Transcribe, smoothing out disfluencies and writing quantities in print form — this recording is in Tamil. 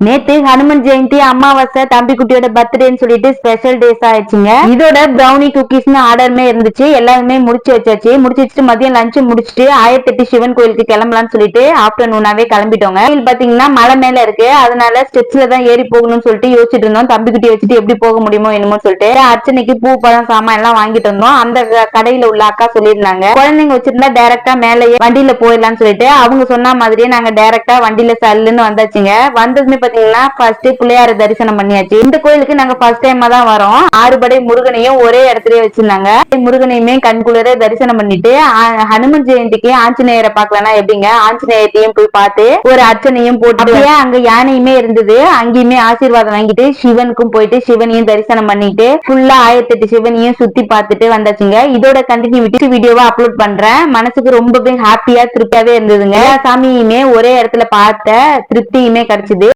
நேத்து ஹனுமன் ஜெயந்தி அமாவாசை தம்பி குட்டியோட பர்த்டேன்னு சொல்லிட்டு ஸ்பெஷல் டேஸ் ஆயிடுச்சுங்க. இதோட பிரௌனி குக்கீஸ்னு ஆர்டருமே இருந்துச்சு. எல்லாருமே முடிச்சு வச்சாச்சு. முடிச்சு வச்சுட்டு மதியம் லஞ்ச் முடிச்சுட்டு 1008 சிவன் கோயிலுக்கு கிளம்பலாம்னு சொல்லிட்டு ஆப்டர்நூனாவே கிளம்பிட்டோங்க. கோயில் பாத்தீங்கன்னா மலை மேல இருக்கு. அதனால ஸ்டெப்ஸ்ல தான் ஏறி போகணும்னு சொல்லிட்டு யோசிச்சுட்டு இருந்தோம். தம்பி குட்டி வச்சுட்டு எப்படி போக முடியுமோ என்னமோ சொல்லிட்டு அர்ச்சனைக்கு பூ பழம் சாமான் எல்லாம் வாங்கிட்டு இருந்தோம். அந்த கடையில உள்ள அக்கா சொல்லியிருந்தாங்க, குழந்தைங்க வச்சிருந்தா டைரக்டா மேலேயே வண்டியில போயிடலாம்னு சொல்லிட்டு அவங்க சொன்ன மாதிரியே நாங்க டைரக்டா வண்டியில சல்லுன்னு வந்தாச்சுங்க. வந்ததுமே பாத்தீங்கன்னா ஃபர்ஸ்ட் பிள்ளையார தரிசனம் பண்ணியாச்சு. இந்த கோயிலுக்கு நாங்க ஃபர்ஸ்ட் டைமா தான் வரோம். 6 படை முருகனையும் ஒரே இடத்துலயே வச்சிருந்தாங்க. முருகனையுமே கண்குளிர தரிசனம் பண்ணிட்டு ஹனுமன் ஜெயந்திக்கு ஆஞ்சநேயரை பார்க்கலன்னா எப்படிங்க, ஆஞ்சநேயத்தையும் போய் பார்த்து ஒரு அர்ச்சனையும் போட்டு அங்க யானையுமே இருந்தது. அங்கேயுமே ஆசீர்வாதம் வாங்கிட்டு சிவனுக்கும் போயிட்டு சிவனையும் தரிசனம் பண்ணிட்டு ஃபுல்லா 1008 சிவனையும் சுத்தி பார்த்துட்டு வந்தாச்சுங்க. இதோட கண்டினியூட்டி வீடியோவா அப்லோட் பண்றேன். மனசுக்கு ரொம்பவே ஹாப்பியா திருப்தியாவே இருந்ததுங்க. எல்லா சாமியுமே ஒரே இடத்துல பார்த்த திருப்தியுமே கிடைச்சது.